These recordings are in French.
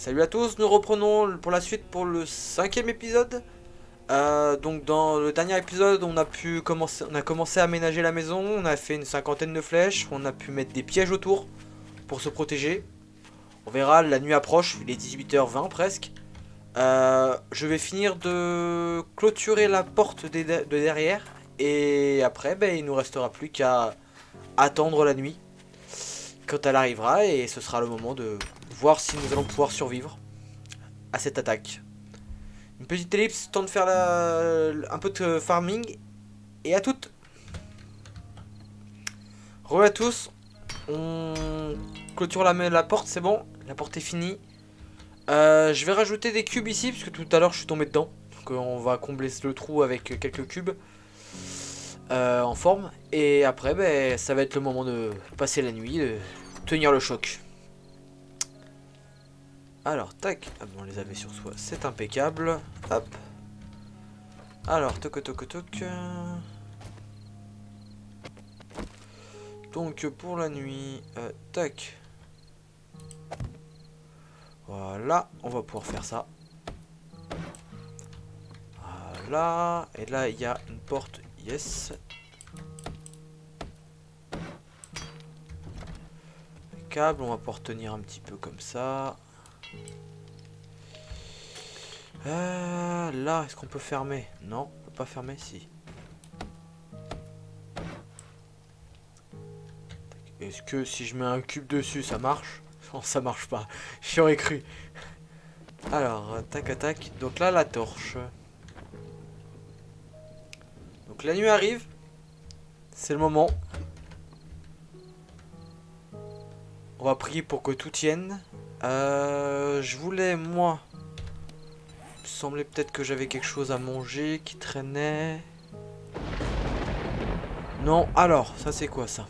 Salut à tous, nous reprenons pour la suite pour le 5e épisode. Donc dans le dernier épisode, on a commencé à aménager la maison, on a fait une cinquantaine de flèches, on a pu mettre des pièges autour pour se protéger. On verra, la nuit approche, il est 18h20 presque. Je vais finir de clôturer la porte de derrière et après il nous restera plus qu'à attendre la nuit quand elle arrivera et ce sera le moment de voir si nous allons pouvoir survivre à cette attaque. Une petite ellipse, temps de faire un peu de farming. Et à toutes. Re à tous. On clôture la porte, c'est bon. La porte est finie. Je vais rajouter des cubes ici, puisque tout à l'heure je suis tombé dedans. Donc on va combler le trou avec quelques cubes en forme. Et après, ça va être le moment de passer la nuit, de tenir le choc. Alors, tac, ah bon, on les avait sur soi, c'est impeccable. Hop. Alors, toc toc toc. Donc, pour la nuit, tac. Voilà, on va pouvoir faire ça. Voilà, et là, il y a une porte, yes. Impeccable, on va pouvoir tenir un petit peu comme ça. Là, est-ce qu'on peut fermer? Non, on peut pas fermer, si. Est-ce que si je mets un cube dessus, ça marche? Non, ça marche pas. J'aurais cru. Alors, tac, tac. Donc là, la torche. Donc la nuit arrive. C'est le moment. On va prier pour que tout tienne. Je voulais, moi... Il me semblait peut-être que j'avais quelque chose à manger qui traînait. Non, alors, ça c'est quoi ça?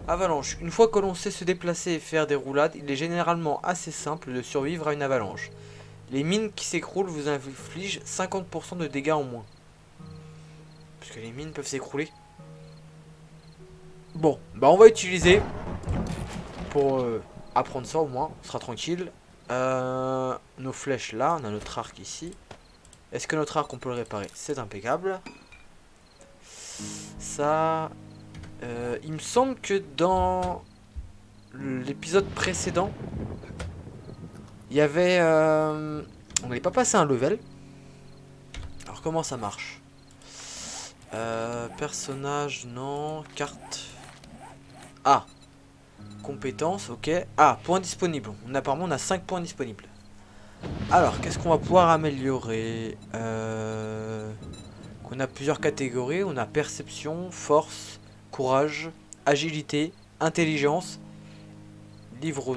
Avalanche. Une fois que l'on sait se déplacer et faire des roulades, il est généralement assez simple de survivre à une avalanche. Les mines qui s'écroulent vous infligent 50% de dégâts en moins. Parce que les mines peuvent s'écrouler. Bon, on va utiliser pour apprendre ça au moins, on sera tranquille. Nos flèches là, on a notre arc ici. Est-ce que notre arc on peut le réparer? C'est impeccable. Ça... il me semble que dans l'épisode précédent, il y avait... on n'avait pas passé un level. Alors comment ça marche? Personnage, non. Carte. Ah. Compétences, ok. Ah, points disponibles. Apparemment, on a 5 points disponibles. Alors, qu'est-ce qu'on va pouvoir améliorer? On a plusieurs catégories. On a perception, force, courage, agilité, intelligence, livre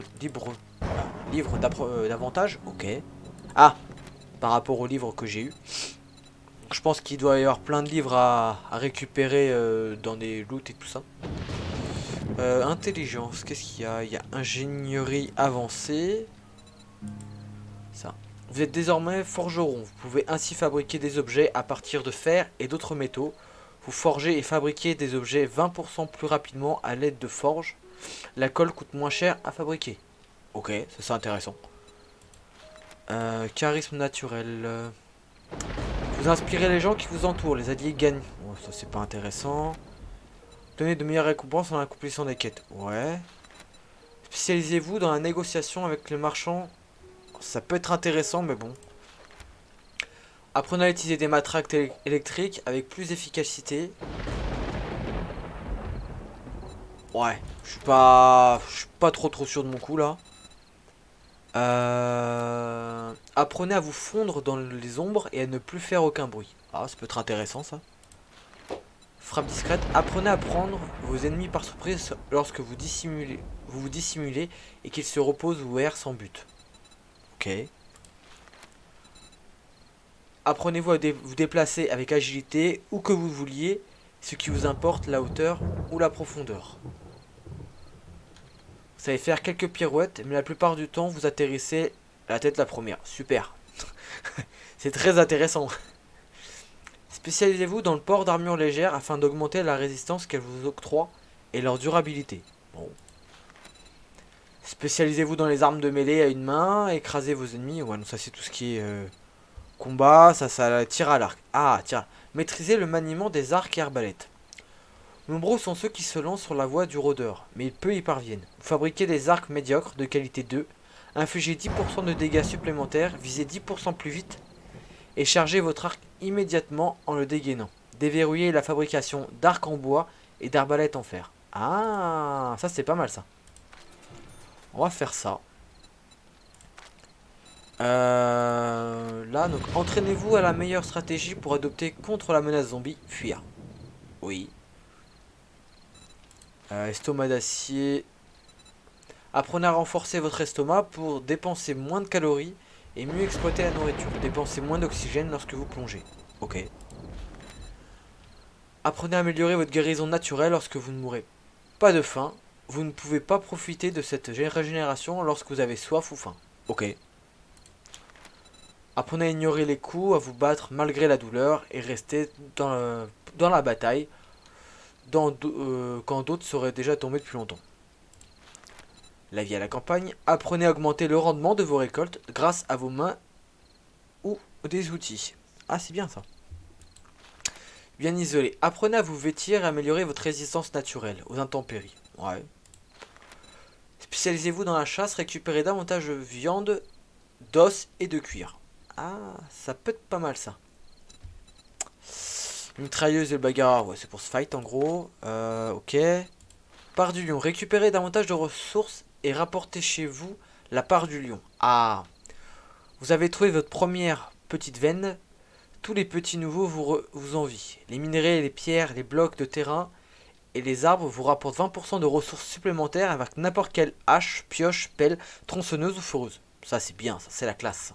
d'avantage, ok. Ah, par rapport au livre que j'ai eu. Je pense qu'il doit y avoir plein de livres à récupérer dans des loots et tout ça. Intelligence, qu'est-ce qu'il y a? Il y a ingénierie avancée. Ça. Vous êtes désormais forgeron. Vous pouvez ainsi fabriquer des objets à partir de fer et d'autres métaux. Vous forgez et fabriquez des objets 20% plus rapidement à l'aide de forges. La colle coûte moins cher à fabriquer. Ok, ça c'est intéressant. Charisme naturel. Vous inspirez les gens qui vous entourent. Les alliés gagnent. Oh, ça c'est pas intéressant. Donnez de meilleures récompenses en accomplissant des quêtes. Ouais. Spécialisez-vous dans la négociation avec les marchands. Ça peut être intéressant, mais bon. Apprenez à utiliser des matraques électriques avec plus d'efficacité. Ouais. Je suis pas trop sûr de mon coup là. Apprenez à vous fondre dans les ombres et à ne plus faire aucun bruit. Ah, ça peut être intéressant ça. Frappe discrète. Apprenez à prendre vos ennemis par surprise lorsque vous vous dissimulez et qu'ils se reposent ou errent sans but. Ok. Apprenez-vous à vous déplacer avec agilité où que vous vouliez, ce qui vous importe la hauteur ou la profondeur. Vous savez faire quelques pirouettes, mais la plupart du temps vous atterrissez à la tête la première. Super. C'est très intéressant. Spécialisez-vous dans le port d'armures légères afin d'augmenter la résistance qu'elles vous octroient et leur durabilité. Bon. Spécialisez-vous dans les armes de mêlée à une main, écrasez vos ennemis. Ouais, donc ça c'est tout ce qui est combat, ça tire à l'arc. Ah, tiens. Maîtrisez le maniement des arcs et arbalètes. Nombreux sont ceux qui se lancent sur la voie du rôdeur, mais peu y parviennent. Vous fabriquez des arcs médiocres de qualité 2, infligez 10% de dégâts supplémentaires, visez 10% plus vite et chargez votre arc immédiatement en le dégainant. Déverrouillez la fabrication d'arcs en bois et d'arbalètes en fer. Ah, ça c'est pas mal ça. On va faire ça. Là, donc entraînez-vous à la meilleure stratégie pour adopter contre la menace zombie, fuir. Oui. Estomac d'acier. Apprenez à renforcer votre estomac pour dépenser moins de calories et mieux exploiter la nourriture. Dépensez moins d'oxygène lorsque vous plongez. Ok. Apprenez à améliorer votre guérison naturelle lorsque vous ne mourrez pas de faim. Vous ne pouvez pas profiter de cette régénération lorsque vous avez soif ou faim. Ok. Apprenez à ignorer les coups, à vous battre malgré la douleur et rester dans la bataille quand d'autres seraient déjà tombés depuis longtemps. La vie à la campagne, apprenez à augmenter le rendement de vos récoltes grâce à vos mains ou des outils. Ah, c'est bien ça. Bien isolé, apprenez à vous vêtir et améliorer votre résistance naturelle aux intempéries. Ouais. Spécialisez-vous dans la chasse, récupérez davantage de viande, d'os et de cuir. Ah, ça peut être pas mal ça. Mitrailleuse et le bagarre, ouais, c'est pour se fight en gros. Ok. Part du lion, récupérez davantage de ressources et rapportez chez vous la part du lion. Ah, vous avez trouvé votre première petite veine. Tous les petits nouveaux vous envient. Les minerais, les pierres, les blocs de terrain et les arbres vous rapportent 20% de ressources supplémentaires avec n'importe quelle hache, pioche, pelle, tronçonneuse ou foreuse. Ça c'est bien, ça c'est la classe.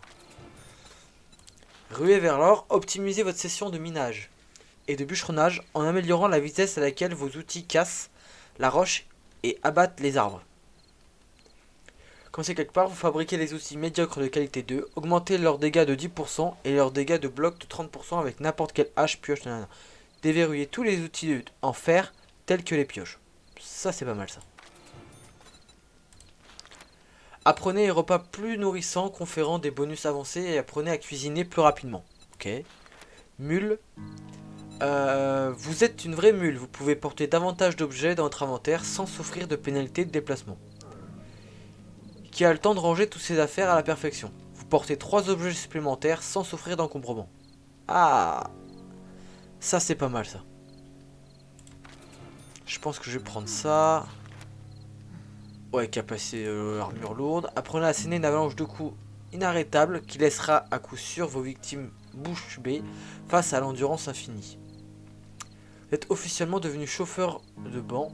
Ruez vers l'or, optimisez votre session de minage et de bûcheronnage en améliorant la vitesse à laquelle vos outils cassent la roche et abattent les arbres. Comme c'est quelque part, vous fabriquez des outils médiocres de qualité 2, augmentez leurs dégâts de 10% et leurs dégâts de bloc de 30% avec n'importe quelle hache, pioche, nanana. Déverrouillez tous les outils en fer tels que les pioches. Ça c'est pas mal ça. Apprenez les repas plus nourrissants conférant des bonus avancés et apprenez à cuisiner plus rapidement. Ok. Mule. Vous êtes une vraie mule, vous pouvez porter davantage d'objets dans votre inventaire sans souffrir de pénalités de déplacement. Qui a le temps de ranger toutes ses affaires à la perfection. Vous portez 3 objets supplémentaires sans souffrir d'encombrement. Ah, ça c'est pas mal ça. Je pense que je vais prendre ça. Ouais, capacité armure lourde. Apprenez à asséner une avalanche de coups inarrêtable qui laissera à coup sûr vos victimes bouche bée face à l'endurance infinie. Vous êtes officiellement devenu chauffeur de banc.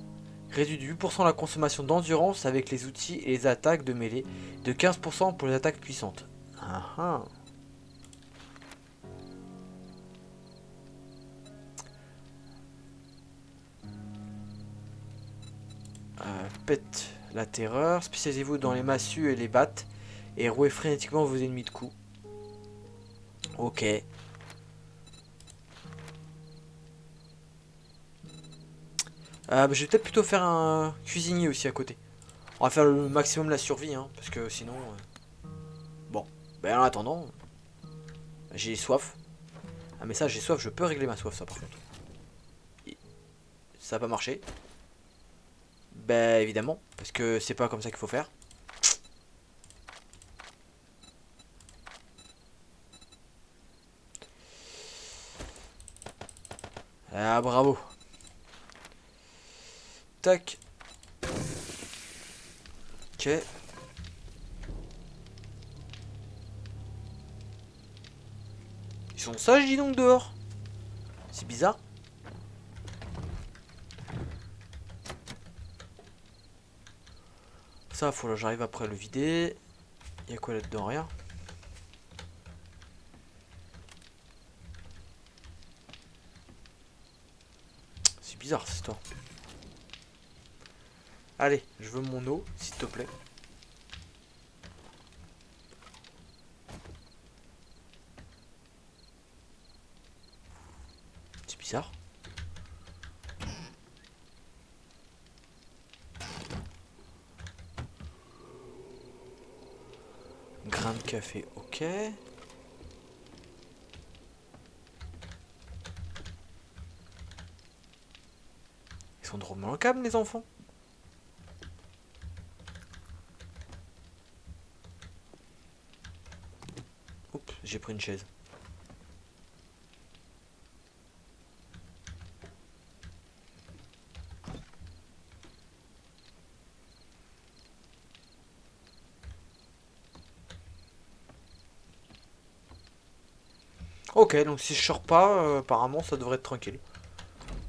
Réduit de 8% la consommation d'endurance avec les outils et les attaques de mêlée, de 15% pour les attaques puissantes. Ah Pète la terreur, spécialisez-vous dans les massues et les battes, et rouez frénétiquement vos ennemis de coups. Ok. Je vais peut-être plutôt faire un cuisinier aussi à côté. On va faire le maximum la survie, hein, parce que sinon... Bon, ben en attendant, j'ai soif. Ah mais ça, j'ai soif, je peux régler ma soif, ça par contre. Ça n'a pas marché. Ben évidemment, parce que c'est pas comme ça qu'il faut faire. Ah bravo. Tac. Ok. Ils sont sages, dis donc, dehors. C'est bizarre. Ça, faut là, j'arrive après le vider. Il y a quoi là-dedans? Rien. C'est bizarre cette histoire. Allez, je veux mon eau, s'il te plaît. C'est bizarre. de café, ok. Ils sont drôlement calmes les enfants. Oups, j'ai pris une chaise. Ok, donc si je sors pas, apparemment ça devrait être tranquille.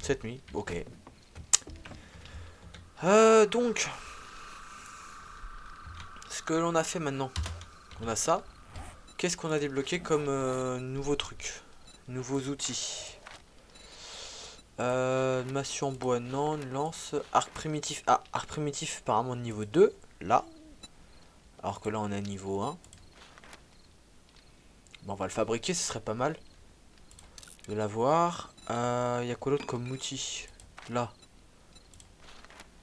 Cette nuit, ok. Donc, ce que l'on a fait maintenant, on a ça. Qu'est-ce qu'on a débloqué comme nouveaux trucs, nouveaux outils? Massue en bois, non. Lance, arc primitif. Ah, arc primitif apparemment niveau 2, là. Alors que là on est à niveau 1. Bon, on va le fabriquer, ce serait pas mal de l'avoir. Il y a quoi d'autre comme outil? Là.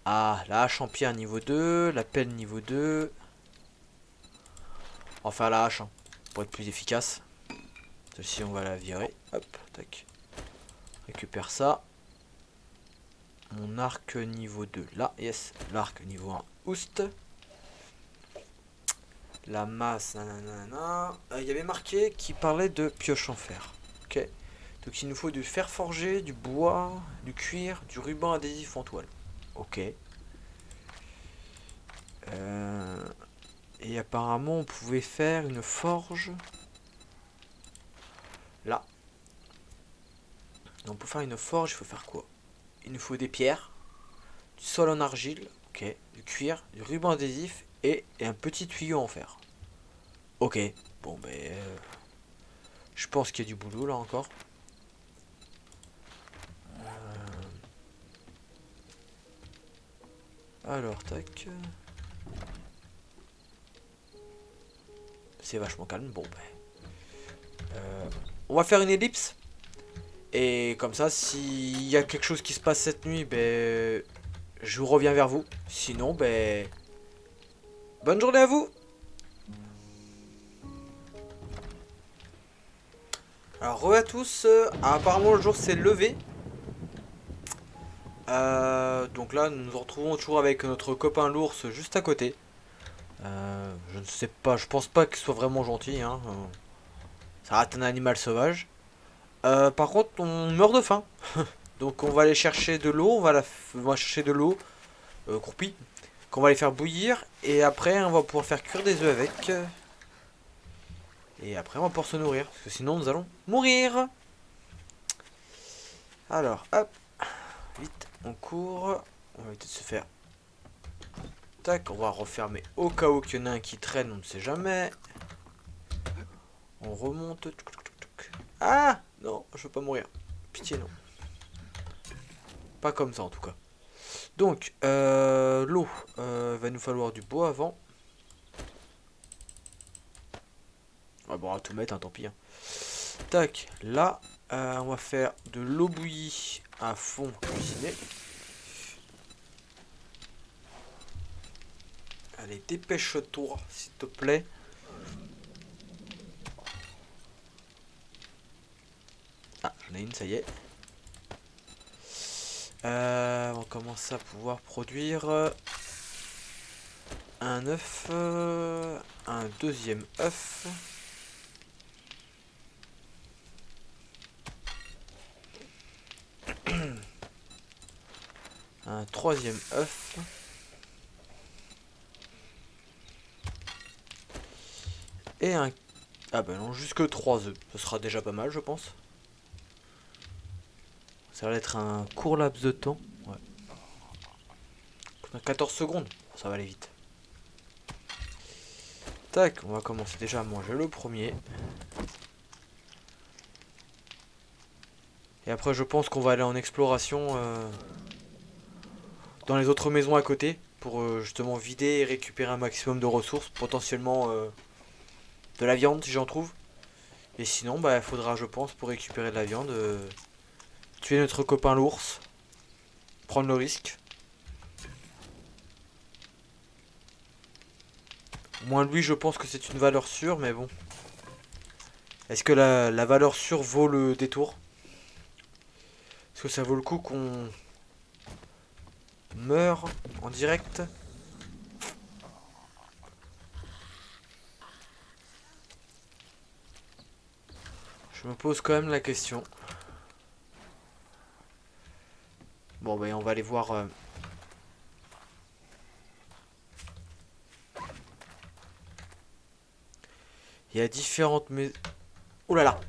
Ah, la hache en pierre niveau 2, la pelle niveau 2. On va faire la hache, hein, pour être plus efficace. Celle-ci on va la virer. Hop, tac. Récupère ça. Mon arc niveau 2. Là, yes. L'arc niveau 1. Oust. La masse, nanana. Il y avait marqué qui parlait de pioche en fer. Ok. Donc il nous faut du fer forgé, du bois, du cuir, du ruban adhésif en toile. Ok. Et apparemment on pouvait faire une forge. Là. Donc pour faire une forge, il faut faire quoi? Il nous faut des pierres, du sol en argile, ok, du cuir, du ruban adhésif et un petit tuyau en fer. Ok. Bon ben... je pense qu'il y a du boulot là encore. Alors, tac. C'est vachement calme. Bon, ben. On va faire une ellipse. Et comme ça, s'il y a quelque chose qui se passe cette nuit, ben. Je vous reviens vers vous. Sinon, ben. Bonne journée à vous! Alors, re à tous. Apparemment, le jour s'est levé. Donc là, nous nous retrouvons toujours avec notre copain l'ours juste à côté. Je ne sais pas, je pense pas qu'il soit vraiment gentil, hein. Ça reste un animal sauvage. Par contre, on meurt de faim. Donc on va aller chercher de l'eau, on va chercher de l'eau croupie, qu'on va aller faire bouillir. Et après, on va pouvoir faire cuire des œufs avec. Et après, on va pouvoir se nourrir. Parce que sinon, nous allons mourir. Alors, hop. Vite, on court. On va éviter de se faire... Tac, on va refermer au cas où qu'il y en a un qui traîne, on ne sait jamais. On remonte. Ah non, je veux pas mourir. Pitié, non. Pas comme ça en tout cas. Donc, l'eau. Va nous falloir du bois avant. Ah bon, on va tout mettre, hein, tant pis. Hein. Tac, là, on va faire de l'eau bouillie à fond cuisinée. Allez, dépêche-toi, s'il te plaît. Ah, j'en ai une, ça y est. On commence à pouvoir produire un œuf, un deuxième œuf. Un troisième œuf. Et un... Ah bah non, jusque 3 œufs. Ce sera déjà pas mal, je pense. Ça va être un court laps de temps. Ouais. On a 14 secondes. Ça va aller vite. Tac, on va commencer déjà à manger le premier. Et après, je pense qu'on va aller en exploration dans les autres maisons à côté. Pour justement vider et récupérer un maximum de ressources. Potentiellement de la viande si j'en trouve. Et sinon, bah, il faudra, je pense, pour récupérer de la viande, tuer notre copain l'ours. Prendre le risque. Au moins lui, je pense que c'est une valeur sûre, mais bon. Est-ce que la valeur sûre vaut le détour? Est-ce que ça vaut le coup qu'on meure en direct? Je me pose quand même la question. Bon, ben on va aller voir... Il y a différentes maisons... Oh là là!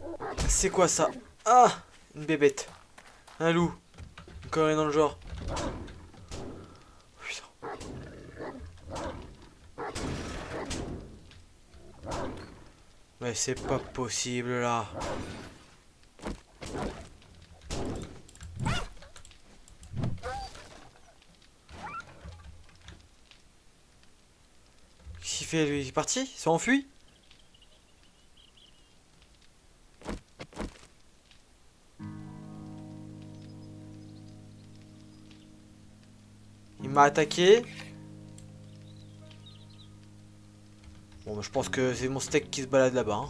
C'est quoi ça? Ah! Une bébête. Un loup. Une connerie dans le genre. Putain. Mais c'est pas possible là. Qu'est-ce qu'il fait lui? Il est parti? Il s'est enfui? Il m'a attaqué. Bon, bah, je pense que c'est mon steak qui se balade là-bas. Hein.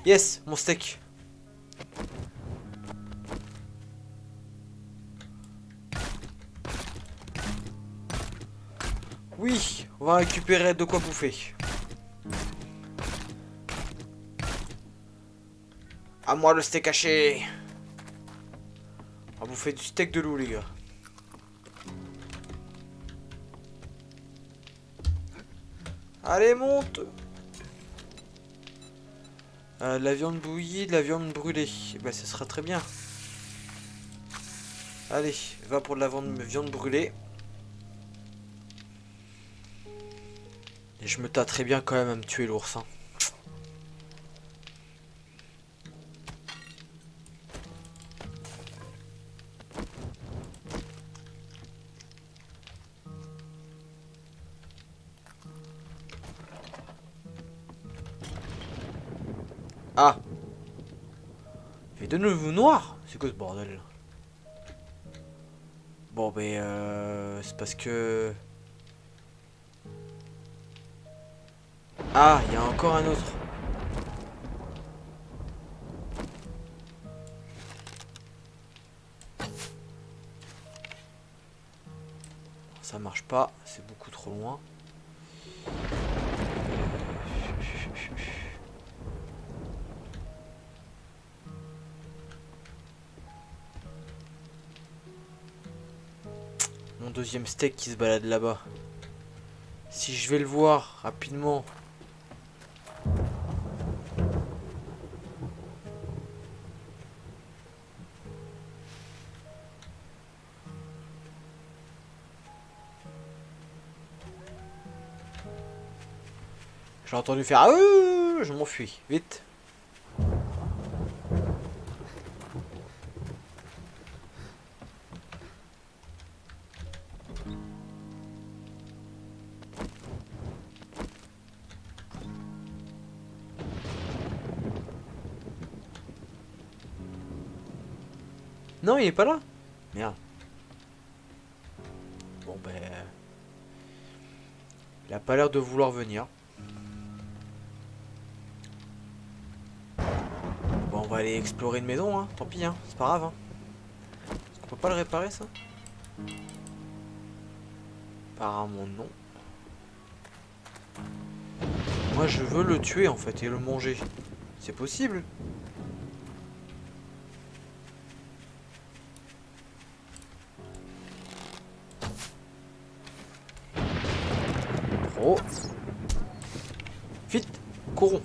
Yes, mon steak. Oui, on va récupérer de quoi bouffer. À moi le steak haché. On va bouffer du steak de loup, les gars. Allez, monte. De la viande bouillie, de la viande brûlée. Bah, ça sera très bien. Allez, va pour de la viande brûlée. Et je me tâterai bien quand même à me tuer l'ours. Hein. Ah! Il fait de nouveau noir. C'est quoi ce bordel? Bon, ben, c'est parce que... Ah, il y a encore un autre. Ça marche pas, c'est beaucoup trop loin. Mon deuxième steak qui se balade là-bas. Si je vais le voir rapidement. J'ai entendu faire ah, je m'enfuis, vite. Non, il est pas là. Merde. Bon ben... Il a pas l'air de vouloir venir. Bon, on va aller explorer une maison, hein. Tant pis, hein. C'est pas grave, hein. On peut pas le réparer, ça? Apparemment, non. Moi, je veux le tuer, en fait, et le manger. C'est possible? Oh. Vite, courons.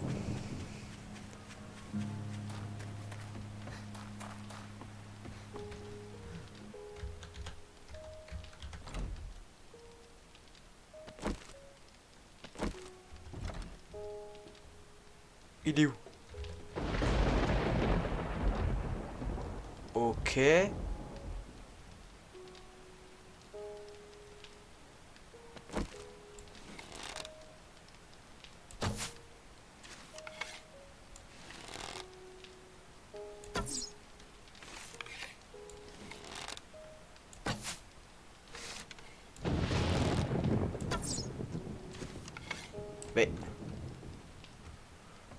Il est où? Ok.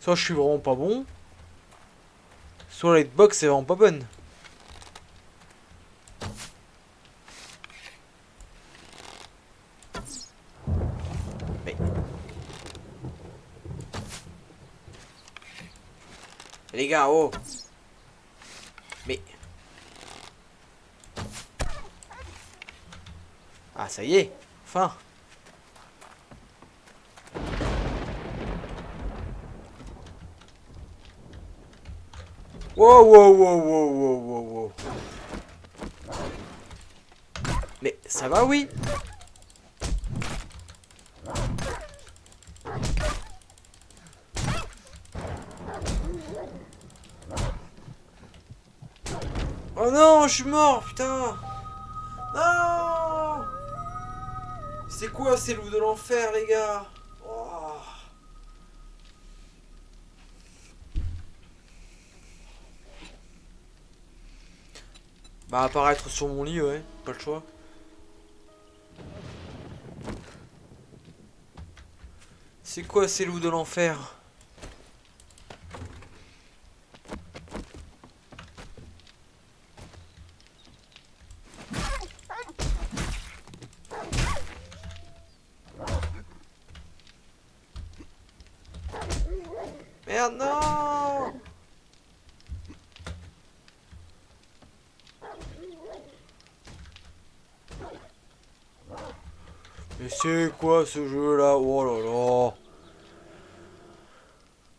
Soit je suis vraiment pas bon. Soit la hitbox est vraiment pas bonne. Mais... Les gars, oh. Mais... Ah, ça y est. Enfin. Wow, wow, wow, wow, wow, wow, wow. Mais ça va, oui. Oh non, je suis mort, putain. Non. C'est quoi ces loups de l'enfer, les gars? Oh. Bah apparaître sur mon lit, ouais, pas le choix. C'est quoi ces loups de l'enfer? Merde, non. Mais c'est quoi ce jeu là? Oh là là.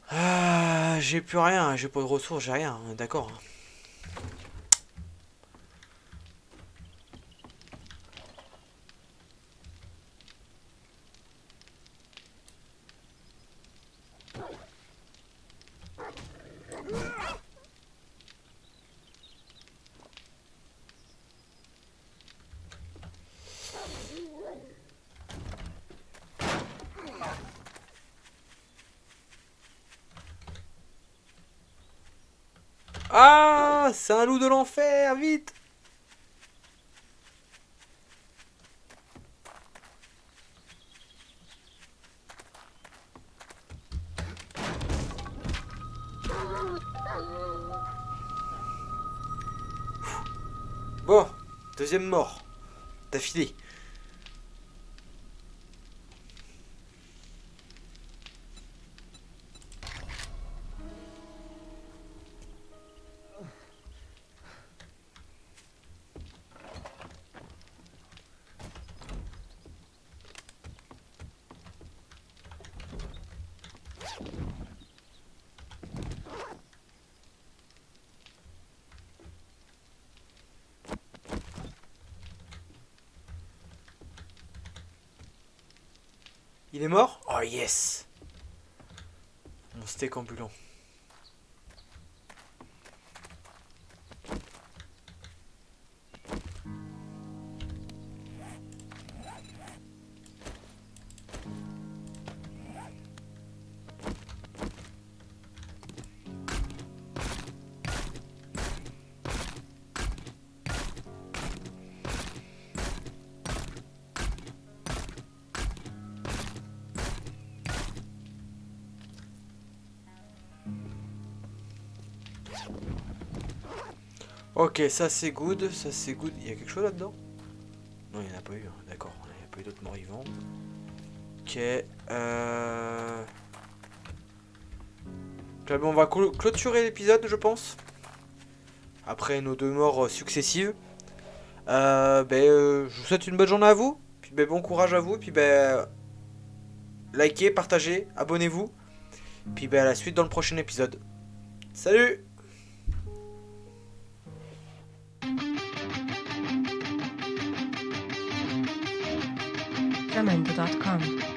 Ah, j'ai plus rien, j'ai pas de ressources, j'ai rien, d'accord. Ah, c'est un loup de l'enfer, vite. Bon, deuxième mort. D'affilée. Il est mort? Oh yes. Mon steak ambulant. Ok, ça c'est good, ça c'est good. Il y a quelque chose là-dedans? Non, il n'y en a pas eu, hein. D'accord. Il n'y a pas eu d'autres morts vivants. Ok. On va clôturer l'épisode, je pense. Après nos deux morts successives. Je vous souhaite une bonne journée à vous. Puis bon courage à vous. Puis likez, partagez, abonnez-vous. Puis à la suite dans le prochain épisode. Salut! Jamendo.com